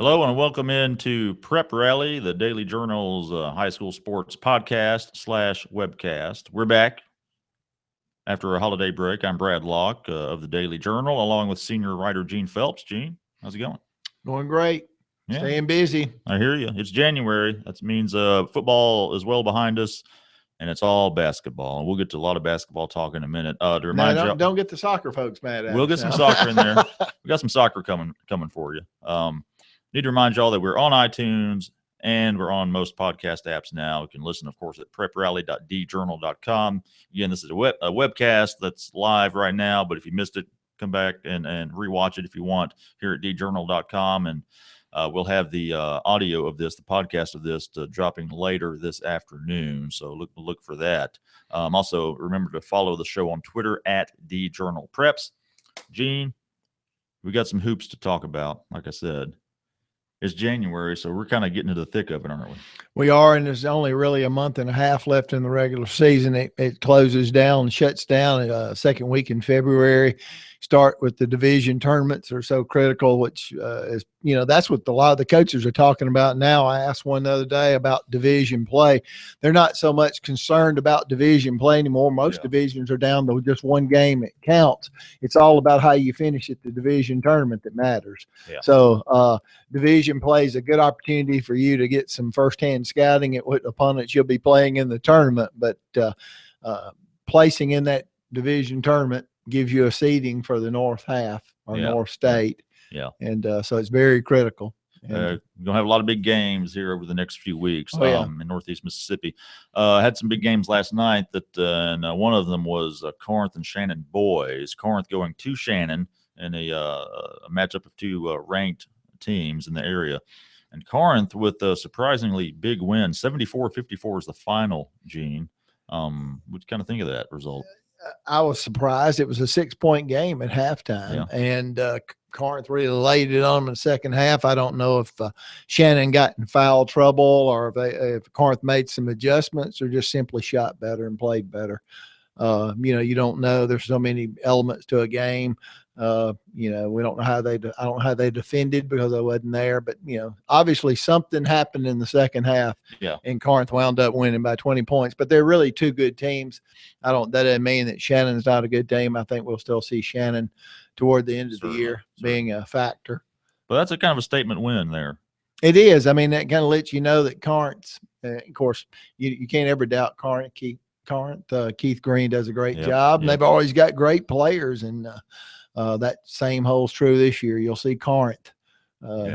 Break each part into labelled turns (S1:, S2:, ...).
S1: Hello and welcome into Prep Rally, the Daily Journal's high school sports podcast slash webcast. We're back after a holiday break. I'm Brad Locke of the Daily Journal, along with senior writer Gene Phelps. Gene, how's it going?
S2: Going great.
S1: Yeah,
S2: Staying busy.
S1: I hear you. It's January. That means football is well behind us, and it's all basketball. And we'll get to a lot of basketball talk in a minute. To remind
S2: No,
S1: you,
S2: don't get the soccer folks mad at
S1: we'll
S2: us
S1: get some
S2: now.
S1: soccer in there. We got some soccer coming for you. Need to remind y'all that we're on iTunes and we're on most podcast apps now. You can listen, of course, at preprally.djournal.com. Again, this is a webcast that's live right now, but if you missed it, come back and rewatch it if you want here at djournal.com. And we'll have the audio of this, the podcast of this, dropping later this afternoon. So look for that. Also, remember to follow the show on Twitter at djournalpreps. Gene, we got some hoops to talk about, like I said. It's January, so we're kind of getting into the thick of it, aren't we?
S2: We are, and there's only really a month and a half left in the regular season. It closes down, shuts down second week in February. Start with the division tournaments are so critical, which is, that's what a lot of the coaches are talking about now. I asked one the other day about division play. They're not so much concerned about division play anymore. Most divisions are down to just one game. It counts. It's all about how you finish at the division tournament that matters. Yeah. So division play is a good opportunity for you to get some firsthand scouting at what opponents you'll be playing in the tournament. But placing in that division tournament gives you a seeding for the North half or North State. Yeah. And so it's very critical.
S1: We're going to have a lot of big games here over the next few weeks in Northeast Mississippi. Had some big games last night and one of them was Corinth and Shannon boys. Corinth going to Shannon in a matchup of two ranked teams in the area. And Corinth with a surprisingly big win, 74-54 is the final, Gene. What do you kind of think of that result?
S2: I was surprised. It was a 6-point game at halftime, and Corinth really laid it on them in the second half. I don't know if Shannon got in foul trouble or if Corinth made some adjustments or just simply shot better and played better. You don't know. There's so many elements to a game. We don't know how I don't know how they defended because I wasn't there, but obviously something happened in the second half. Yeah. And Corinth wound up winning by 20 points, but they're really two good teams. That doesn't mean that Shannon's not a good team. I think we'll still see Shannon toward the end of the year being a factor.
S1: But that's a kind of a statement win there.
S2: It is. I mean, that kind of lets you know that Corinth's, of course, you can't ever doubt Corinth. Keith Green does a great job, and they've always got great players, and that same holds true this year. You'll see Corinth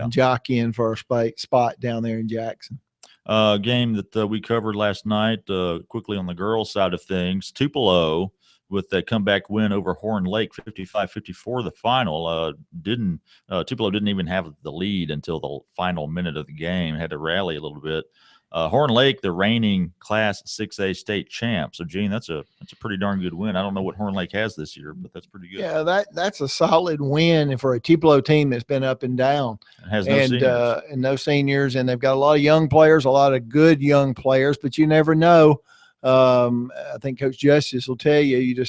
S2: jockeying for a spot down there in Jackson.
S1: Game that we covered last night, quickly on the girls' side of things, Tupelo with that comeback win over Horn Lake, 55-54, the final. Tupelo didn't even have the lead until the final minute of the game, had to rally a little bit. Horn Lake, the reigning Class 6A state champ. So, Gene, that's a pretty darn good win. I don't know what Horn Lake has this year, but that's pretty good.
S2: Yeah, that's a solid win for a Tupelo team that's been up and down.
S1: It has no seniors.
S2: And no seniors, and they've got a lot of young players, a lot of good young players, but you never know. I think Coach Justice will tell you,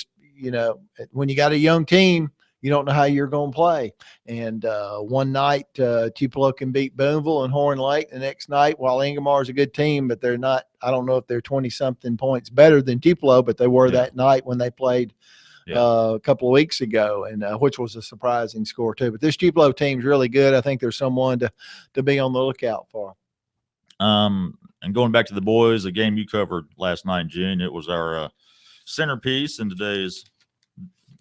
S2: when you got a young team, you don't know how you're going to play. And one night, Tupelo can beat Boonville and Horn Lake. The next night, while Ingomar is a good team, but they're not, I don't know if they're 20-something points better than Tupelo, but they were that night when they played a couple of weeks ago, and which was a surprising score too. But this Tupelo team's really good. I think there's someone to be on the lookout for.
S1: And going back to the boys, a game you covered last night, Gene, it was our centerpiece in today's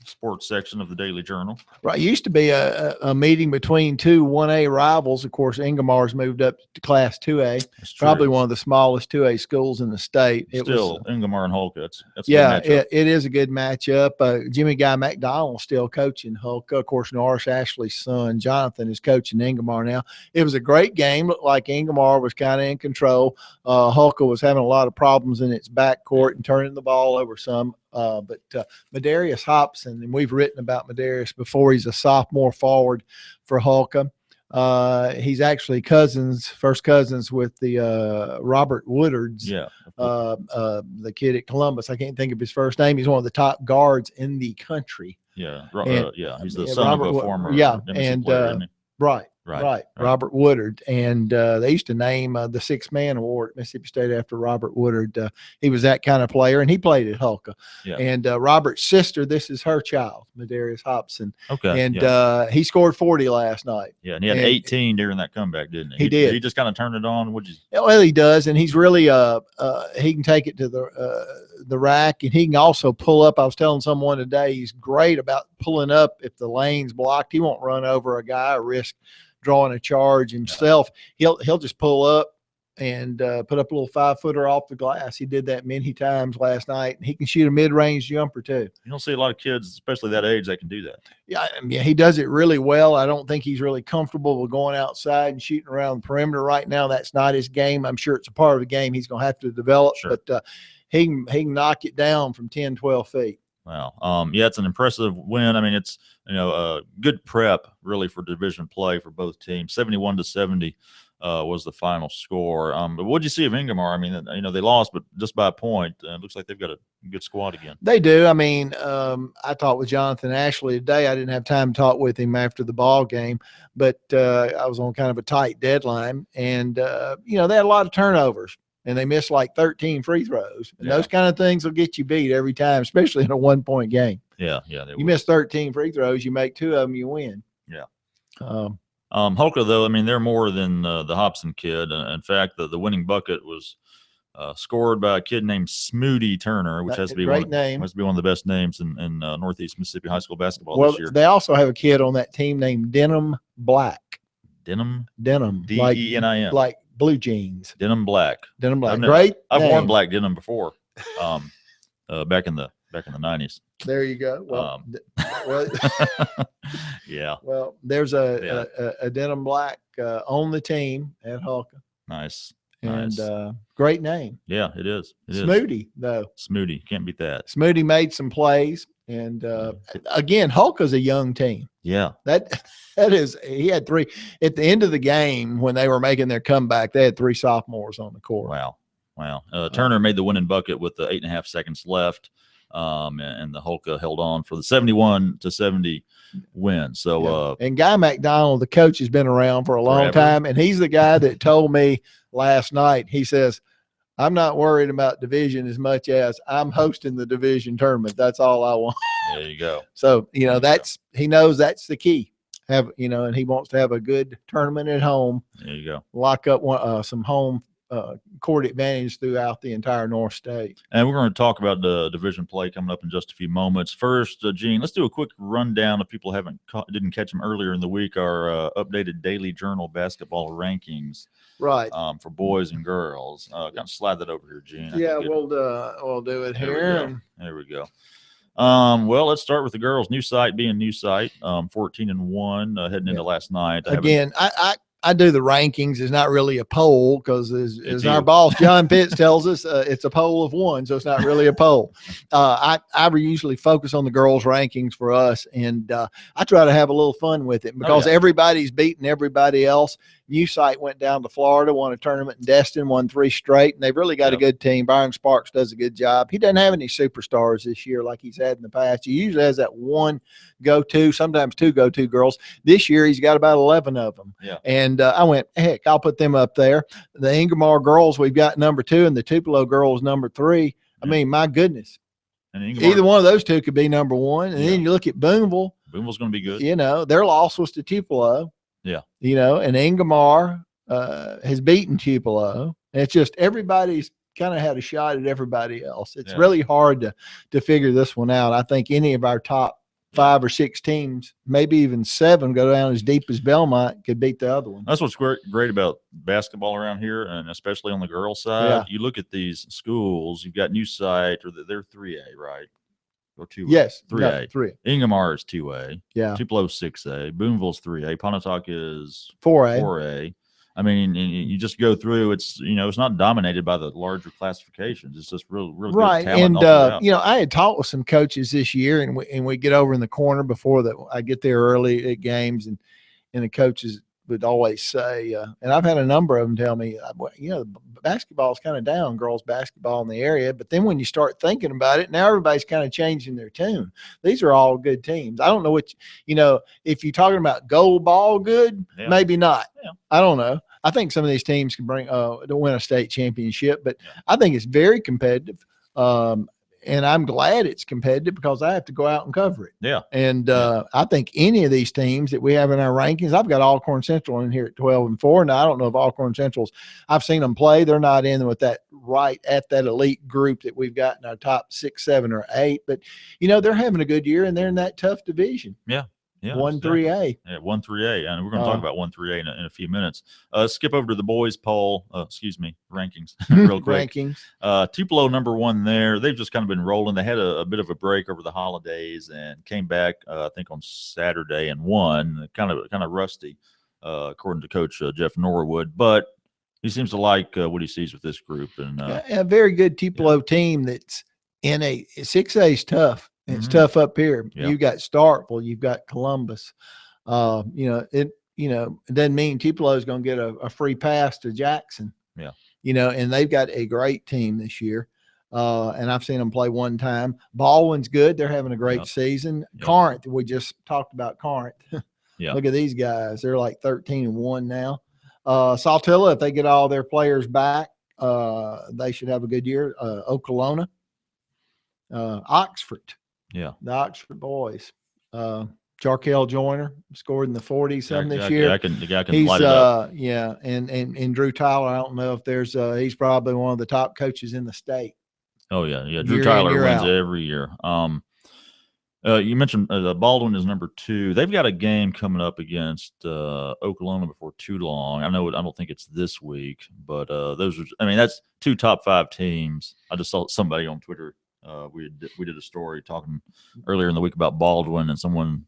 S1: sports section of the Daily Journal.
S2: Right. It used to be a meeting between two 1A rivals. Of course, Ingomar's moved up to Class 2A. Probably one of the smallest 2A schools in the state.
S1: Ingomar and Hulka. That's
S2: it is a good matchup. Jimmy Guy McDonald still coaching Hulka. Of course, Norris Ashley's son, Jonathan, is coaching Ingomar now. It was a great game. Looked like Ingomar was kind of in control. Hulka was having a lot of problems in its backcourt and turning the ball over some. But Medarius Hobson, and we've written about Medarius before, he's a sophomore forward for Hulka. He's actually first cousins with the Robert Woodards, the kid at Columbus. I can't think of his first name. He's one of the top guards in the country.
S1: He's the son of a former player, isn't he?
S2: Right. Right. Robert Woodard. And they used to name the Sixth Man Award at Mississippi State after Robert Woodard. He was that kind of player, and he played at Hulka.
S1: Yeah.
S2: And Robert's sister, this is her child, Medarius Hobson.
S1: Okay.
S2: And he scored 40 last night.
S1: Yeah, and he had 18 during that comeback, didn't he?
S2: He did.
S1: He just kind of turned it on.
S2: Well, he does, and he's really he can take it to the rack, and he can also pull up. I was telling someone today, he's great about pulling up if the lane's blocked. He won't run over a guy or risk drawing a charge himself. He'll just pull up and put up a little 5-footer off the glass. He did that many times last night, and he can shoot a mid-range jumper too.
S1: You don't see a lot of kids, especially that age, that can do that.
S2: Yeah, he does it really well. I don't think he's really comfortable with going outside and shooting around the perimeter right now. That's not his game. I'm sure it's a part of the game he's going to have to develop,
S1: sure.
S2: But he can knock it down from 10, 12 feet.
S1: Wow. Yeah, it's an impressive win. I mean, it's, a good prep really for division play for both teams. 71-70 was the final score. But what did you see of Ingomar? I mean, they lost, but just by a point. It looks like they've got a good squad again.
S2: They do. I mean, I talked with Jonathan Ashley today. I didn't have time to talk with him after the ball game, but I was on kind of a tight deadline. And, they had a lot of turnovers. And they missed like 13 free throws. And those kind of things will get you beat every time, especially in a 1-point game.
S1: Yeah.
S2: You miss 13 free throws, you make 2 of them, you win.
S1: Yeah. Hulka, though, I mean, they're more than the Hobson kid. In fact, the winning bucket was scored by a kid named Smoody Turner, which has to be one of the best names in Northeast Mississippi high school basketball this year.
S2: They also have a kid on that team named Denham Black.
S1: Denim?
S2: D-E-N-I-M. Like blue jeans.
S1: Denim Black.
S2: Great.
S1: I've worn black denim before. Back in the 90s.
S2: There you go. Well,
S1: yeah.
S2: Well, there's a denim black on the team at Hulka.
S1: Nice.
S2: And great name.
S1: Yeah, it is.
S2: Smoody, though.
S1: Smoody. Can't beat that.
S2: Smoody made some plays. And again, Hulka's a young team.
S1: Yeah.
S2: That is, he had 3 at the end of the game when they were making their comeback. They had 3 sophomores on the court.
S1: Wow. Turner made the winning bucket with the 8.5 seconds left. And the Hulka held on for the 71-70 win. So,
S2: and Guy McDonald, the coach, has been around for a long time. And he's the guy that told me last night, he says, I'm not worried about division as much as I'm hosting the division tournament. That's all I want.
S1: There you go.
S2: So, he knows that's the key. And he wants to have a good tournament at home.
S1: There you go.
S2: Lock up some home court advantage throughout the entire North State.
S1: And we're going to talk about the division play coming up in just a few moments. First, Gene, let's do a quick rundown if people didn't catch them earlier in the week. Our updated Daily Journal basketball rankings,
S2: right?
S1: For boys and girls. Kind of slide that over here, Gene.
S2: Yeah, we'll do it here.
S1: There we go. Well, let's start with the girls. New site being new site. 14-1 heading into last night.
S2: Again, I do the rankings. It's not really a poll because as our boss John Pitts tells us, it's a poll of 1, so it's not really a poll. I usually focus on the girls' rankings for us, and I try to have a little fun with it because everybody's beating everybody else. New site went down to Florida, won a tournament in Destin, won 3 straight, and they've really got a good team. Byron Sparks does a good job. He doesn't have any superstars this year like he's had in the past. He usually has that 1 go-to, sometimes 2 go-to girls. This year he's got about 11 of them.
S1: Yeah.
S2: And I went, heck, I'll put them up there. The Ingomar girls, we've got number 2, and the Tupelo girls number 3. I mean, my goodness. And either one of those 2 could be number 1. And then you look at Boonville.
S1: Boonville's going to be good.
S2: Their loss was to Tupelo.
S1: Yeah.
S2: And Ingomar has beaten Tupelo. And it's just everybody's kind of had a shot at everybody else. It's really hard to figure this one out. I think any of our top 5 or 6 teams, maybe even 7, go down as deep as Belmont, could beat the other one.
S1: That's what's great about basketball around here, and especially on the girls' side. Yeah. You look at these schools, you've got New Site, or they're 3A, right? Or 2A?
S2: Yes.
S1: 3A.
S2: No, 3A.
S1: Ingomar is 2A.
S2: Yeah.
S1: Tupelo's 6A. Boonville's 3A. Pontotoc is
S2: 4A.
S1: I mean, you just go through. It's it's not dominated by the larger classifications. It's just real
S2: right.
S1: Good talent.
S2: And I had talked with some coaches this year, and we get over in the corner before that. I get there early at games, and the coaches would always say, and I've had a number of them tell me, basketball is kind of down, girls basketball in the area. But then when you start thinking about it, now everybody's kind of changing their tune. These are all good teams. I don't know what, if you're talking about gold ball good, maybe not.
S1: Yeah.
S2: I don't know. I think some of these teams can bring to win a state championship, but I think it's very competitive. And I'm glad it's competitive because I have to go out and cover it.
S1: Yeah.
S2: And I think any of these teams that we have in our rankings, I've got Alcorn Central in here at 12-4. Now, I don't know if Alcorn Central's, I've seen them play. They're not in with that right at that elite group that we've got in our top 6, 7, or 8. But, they're having a good year, and they're in that tough division.
S1: Yeah. Yeah,
S2: 1-3A.
S1: Yeah, 1-3A, and we're going to talk about 1-3A in a few minutes. Skip over to the boys poll. Rankings real quick.
S2: Rankings.
S1: Tupelo number 1 there. They've just kind of been rolling. They had a bit of a break over the holidays and came back, I think, on Saturday and won. Kind of rusty, according to Coach Jeff Norwood, but he seems to like what he sees with this group. And
S2: a very good Tupelo team that's in 6A is tough. It's tough up here.
S1: Yeah.
S2: You've got Starkville, you've got Columbus. It doesn't mean Tupelo is going to get a free pass to Jackson.
S1: Yeah.
S2: And they've got a great team this year. And I've seen them play one time. Baldwin's good. They're having a great season.
S1: Yep.
S2: Corinth, we just talked about Corinth.
S1: Yeah.
S2: Look at these guys. They're like 13-1 now. Saltillo, if they get all their players back, they should have a good year. Okolona. Oxford.
S1: Yeah.
S2: The Oxford boys. Jarkel Joyner scored in the 40s this year.
S1: The guy can light it up.
S2: Yeah. And Drew Tyler, I don't know if there's he's probably one of the top coaches in the state.
S1: Oh yeah. Yeah. Drew Tyler wins every year. You mentioned Baldwin is number 2. They've got a game coming up against Oklahoma before too long. I don't think it's this week, but that's 2 top 5 teams. I just saw somebody on Twitter. We did a story talking earlier in the week about Baldwin, and someone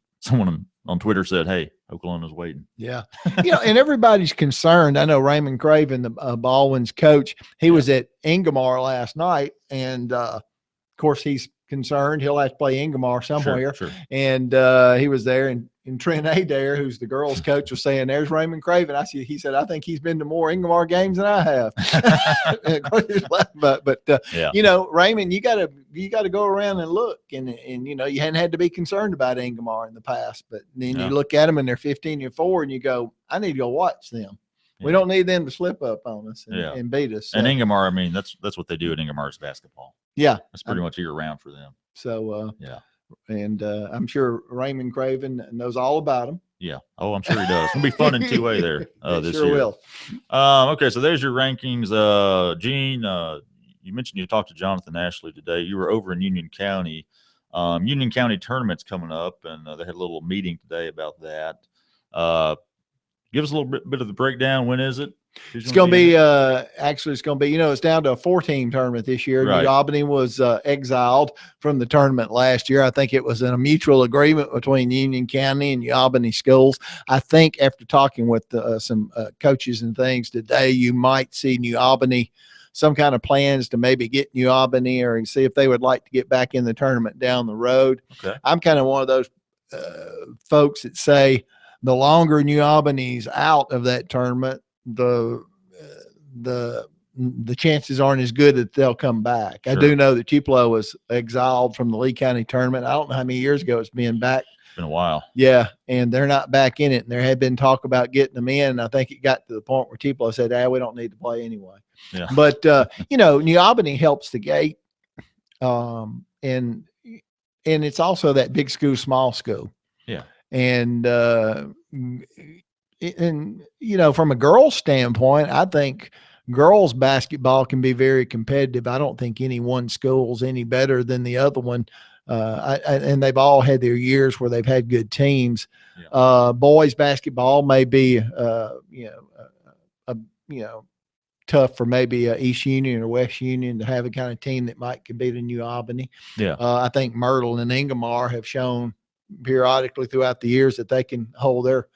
S1: on Twitter said, "Hey, Oklahoma's waiting."
S2: Yeah, and everybody's concerned. I know Raymond Craven, the Baldwin's coach, he was at Ingomar last night, and of course he's concerned he'll have to play Ingomar somewhere.
S1: Sure.
S2: And he was there, and Trent Adair, who's the girls' coach, was saying, "There's Raymond Craven." He said, "I think he's been to more Ingomar games than I have." but Raymond, you got to go around and look, and you hadn't had to be concerned about Ingomar in the past, but then you look at them and they're 15-4, and you go, "I need to go watch them." We don't need them to slip up on us and beat us. So.
S1: And Ingomar, that's what they do at Ingomar's basketball.
S2: Yeah,
S1: that's pretty much year round for them.
S2: So and I'm sure Raymond Craven knows all about them.
S1: Yeah. Oh, I'm sure he does. It's gonna be fun in 2A there this year.
S2: Will.
S1: Okay, so there's your rankings. Gene, you mentioned you talked to Jonathan Ashley today. You were over in Union County. Union County tournament's coming up, and they had a little meeting today about that. Give us a little bit of the breakdown. When is it?
S2: It's going to be it's down to a 4-team tournament this year.
S1: Right.
S2: New Albany was exiled from the tournament last year. I think it was in a mutual agreement between Union County and New Albany schools. I think after talking with some coaches and things today, you might see New Albany, some kind of plans to maybe get New Albany or see if they would like to get back in the tournament down the road.
S1: Okay.
S2: I'm kind of one of those folks that say the longer New Albany's out of that tournament, the chances aren't as good that they'll come back. Sure. I do know that Tupelo was exiled from the Lee County tournament. I don't know how many years ago it's been back.
S1: It's been a while.
S2: Yeah, and they're not back in it. And there had been talk about getting them in. And I think it got to the point where Tupelo said, we don't need to play anyway.
S1: Yeah.
S2: But, New Albany helps the gate. And it's also that big school, small school.
S1: Yeah.
S2: And from a girls' standpoint, I think girls' basketball can be very competitive. I don't think any one school's any better than the other one. And they've all had their years where they've had good teams. Yeah. Boys' basketball may be, tough for maybe East Union or West Union to have a kind of team that might compete in New Albany.
S1: Yeah.
S2: I think Myrtle and Ingomar have shown periodically throughout the years that they can hold their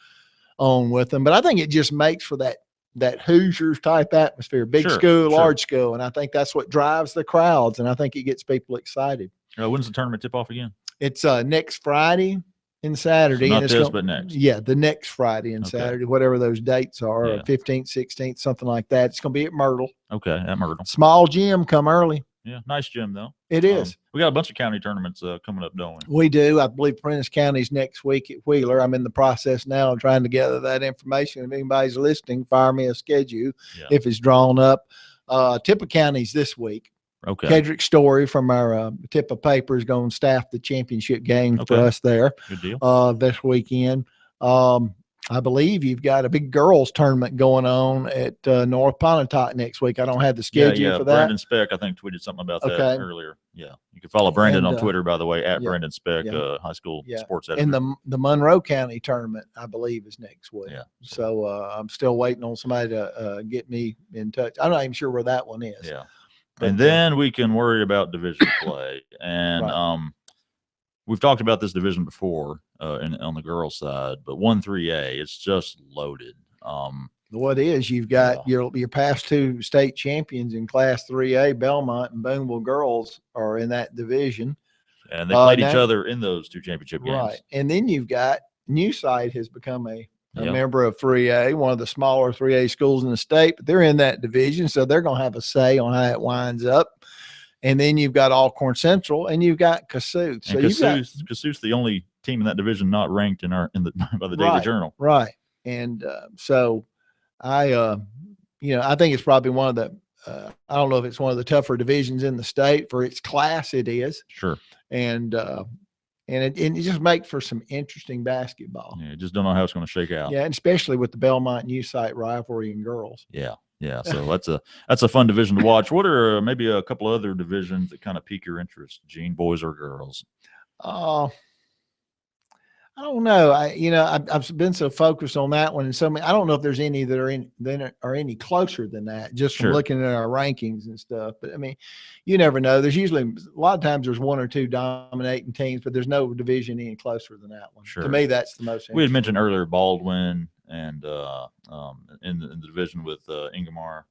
S2: own with them. But I think it just makes for that Hoosiers type atmosphere, big school, large school. And I think that's what drives the crowds. And I think it gets people excited.
S1: When's the tournament tip off again?
S2: It's next Friday. and Saturday.
S1: So not
S2: and it's
S1: this,
S2: gonna,
S1: but next.
S2: Yeah, the next Friday and
S1: Okay.
S2: Saturday, whatever those dates are,
S1: Yeah.
S2: 15th, 16th, something like that. It's going to be at Myrtle.
S1: Okay, at Myrtle.
S2: Small gym, come early.
S1: Yeah, nice gym though.
S2: It is.
S1: We got a bunch of county tournaments coming up, don't we?
S2: We do. I believe Prentice County's next week at Wheeler. I'm in the process now of trying to gather that information. If anybody's listening, fire me a schedule if it's drawn up. Tippah County's this week.
S1: Okay.
S2: Kedrick Story from our Tippah paper is going to staff the championship game for us there.
S1: Good deal.
S2: This weekend. I believe you've got a big girls tournament going on at North Pontotoc next week. I don't have the schedule for that.
S1: Brandon Speck, I think, tweeted something about that earlier. Yeah. You can follow Brandon on Twitter, by the way, at Brandon Speck, high school sports editor.
S2: And the Monroe County tournament, I believe, is next week.
S1: Yeah.
S2: So I'm still waiting on somebody to get me in touch. I'm not even sure where that one is.
S1: Yeah. But, and then we can worry about division play. And we've talked about this division before on the girls' side, but 1-3A, it's just loaded.
S2: What is, you've got your past two state champions in Class 3A, Belmont and Boonville girls are in that division.
S1: And they played each other in those two championship games.
S2: Right. And then you've got Newside has become a member of 3A, one of the smaller 3A schools in the state, but they're in that division, so they're going to have a say on how it winds up. And then you've got Alcorn Central, and you've got Cassuth. So
S1: Cassuth's the only team in that division not ranked by the Daily Journal.
S2: Right. And so I think it's probably one of the I don't know if it's one of the tougher divisions in the state for its class. It is.
S1: Sure.
S2: And it just makes for some interesting basketball.
S1: Yeah, just don't know how it's going to shake out.
S2: Yeah, and especially with the Belmont and U-Site rivalry in girls.
S1: Yeah. Yeah, so that's a fun division to watch. What are maybe a couple other divisions that kind of pique your interest, Gene, boys or girls?
S2: I don't know. I've been so focused on that one, and so many. I don't know if there's any that are any closer than that, just from looking at our rankings and stuff. But I mean, you never know. There's usually a lot of times there's one or two dominating teams, but there's no division any closer than that one.
S1: Sure.
S2: To me, that's the most.
S1: We had mentioned earlier Baldwin and in the division with Ingomar.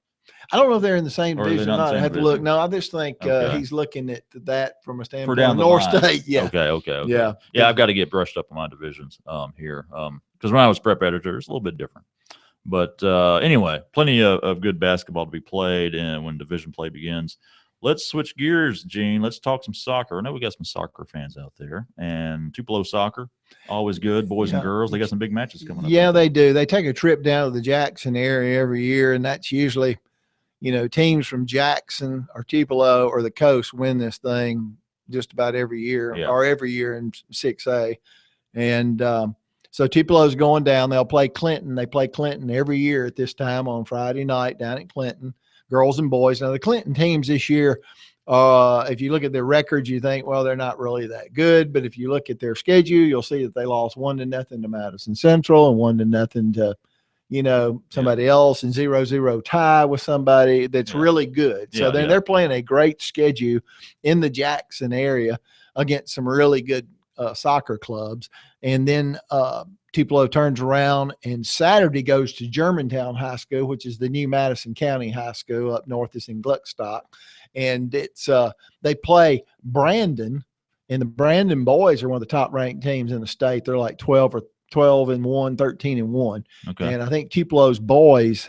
S2: I don't know if they're in the same division or not. I have to look. No, I just think he's looking at that from a standpoint of North State. Yeah.
S1: Okay.
S2: Yeah.
S1: I've got to get brushed up on my divisions here because when I was prep editor, it's a little bit different. But anyway, plenty of good basketball to be played, and when division play begins. Let's switch gears, Gene. Let's talk some soccer. I know we got some soccer fans out there, and Tupelo soccer, always good, boys and girls. They got some big matches coming up.
S2: Yeah, they do. They take a trip down to the Jackson area every year, and that's usually, teams from Jackson or Tupelo or the coast win this thing just about every year or every year in 6A. And so Tupelo's going down. They'll play Clinton. They play Clinton every year at this time on Friday night down at Clinton. Girls and boys. Now, the Clinton teams this year, if you look at their records, you think, well, they're not really that good. But if you look at their schedule, you'll see that they lost 1-0 to Madison Central and 1-0 to, somebody else, and 0-0 tie with somebody that's really good. So they're playing a great schedule in the Jackson area against some really good soccer clubs. And then Tupelo turns around and Saturday goes to Germantown High School, which is the new Madison County High School up north. It's in Gluckstock. And it's they play Brandon, and the Brandon boys are one of the top ranked teams in the state. They're like 12-1, 13-1.
S1: Okay.
S2: And I think Tupelo's boys,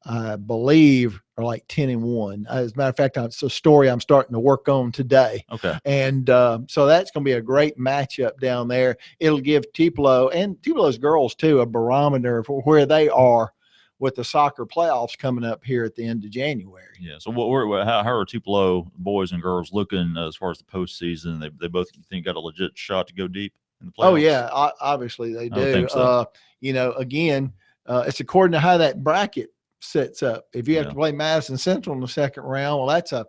S2: I believe, are like 10-1. As a matter of fact, it's a story I'm starting to work on today.
S1: Okay.
S2: And so that's going to be a great matchup down there. It'll give Tupelo and Tupelo's girls too a barometer for where they are with the soccer playoffs coming up here at the end of January.
S1: Yeah. So how are Tupelo boys and girls looking as far as the postseason? They both think got a legit shot to go deep in the playoffs?
S2: Oh yeah, obviously they do.
S1: I think so.
S2: Again, it's according to how that bracket sets up. If you have to play Madison Central in the second round, well, that's a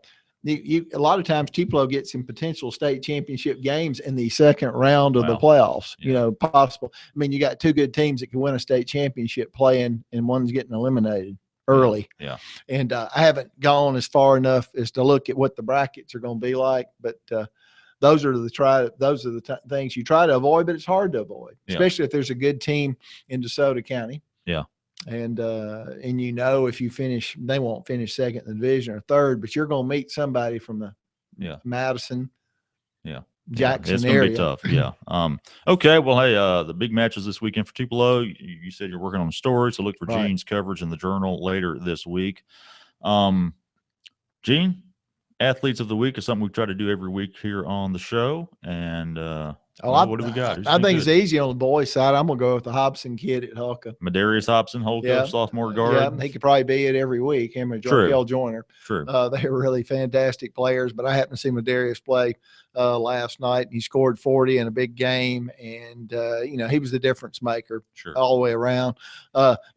S2: lot of times Tupelo gets in potential state championship games in the second round of the playoffs. Possible. I mean, you got two good teams that can win a state championship playing, and one's getting eliminated early.
S1: Yeah.
S2: And I haven't gone as far enough as to look at what the brackets are going to be like, but those are the things you try to avoid, but it's hard to avoid, especially if there's a good team in DeSoto County.
S1: Yeah.
S2: And if you finish, they won't finish second in the division or third, but you're going to meet somebody from the Madison, Jackson
S1: it's going to
S2: area.
S1: be tough. Yeah. Okay. Well, hey, the big matches this weekend for Tupelo. You said you're working on a story, so look for
S2: Right.
S1: Gene's coverage in the Journal later this week. Gene, athletes of the week is something we try to do every week here on the show. And what do we got?
S2: I think it's easy on the boys' side. I'm gonna go with the Hobson kid at Hulka.
S1: Medarius Hobson, Holka, sophomore guard.
S2: Yeah, he could probably be it every week. Him and Gail Joyner.
S1: True.
S2: They were really fantastic players. But I happened to see Medarius play last night, and he scored 40 in a big game. And he was the difference maker all the way around.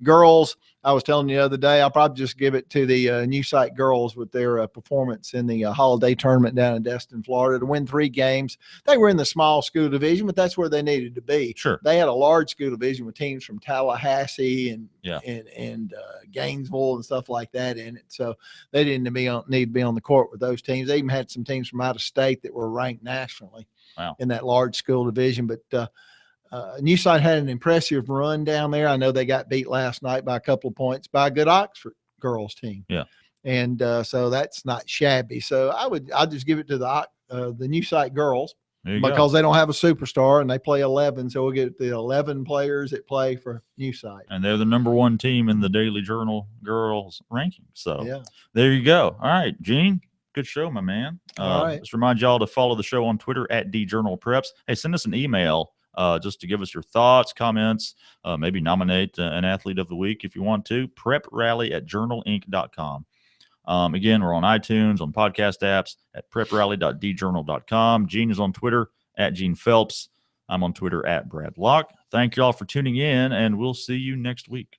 S2: Girls, I was telling you the other day, I'll probably just give it to the New Site girls with their performance in the holiday tournament down in Destin, Florida, to win 3 games. They were in the small school division, but that's where they needed to be.
S1: Sure.
S2: They had a large school division with teams from Tallahassee and Gainesville and stuff like that in it. So they didn't need to be on the court with those teams. They even had some teams from out of state that were ranked nationally in that large school division. But New Site had an impressive run down there. I know they got beat last night by a couple of points by a good Oxford girls team.
S1: Yeah.
S2: And so that's not shabby. So I'll just give it to the New Site girls because they don't have a superstar and they play 11. So we'll get the 11 players that play for New Site.
S1: And they're the number 1 team in the Daily Journal girls ranking. So there you go. All right, Gene. Good show, my man.
S2: All right.
S1: Just remind y'all to follow the show on Twitter at DJournalPreps. Hey, send us an email just to give us your thoughts, comments, maybe nominate an athlete of the week if you want to. PrepRally@journalinc.com. Again, we're on iTunes, on podcast apps, at preprally.djournal.com. Gene is on Twitter at Gene Phelps. I'm on Twitter at Brad Locke. Thank you all for tuning in, and we'll see you next week.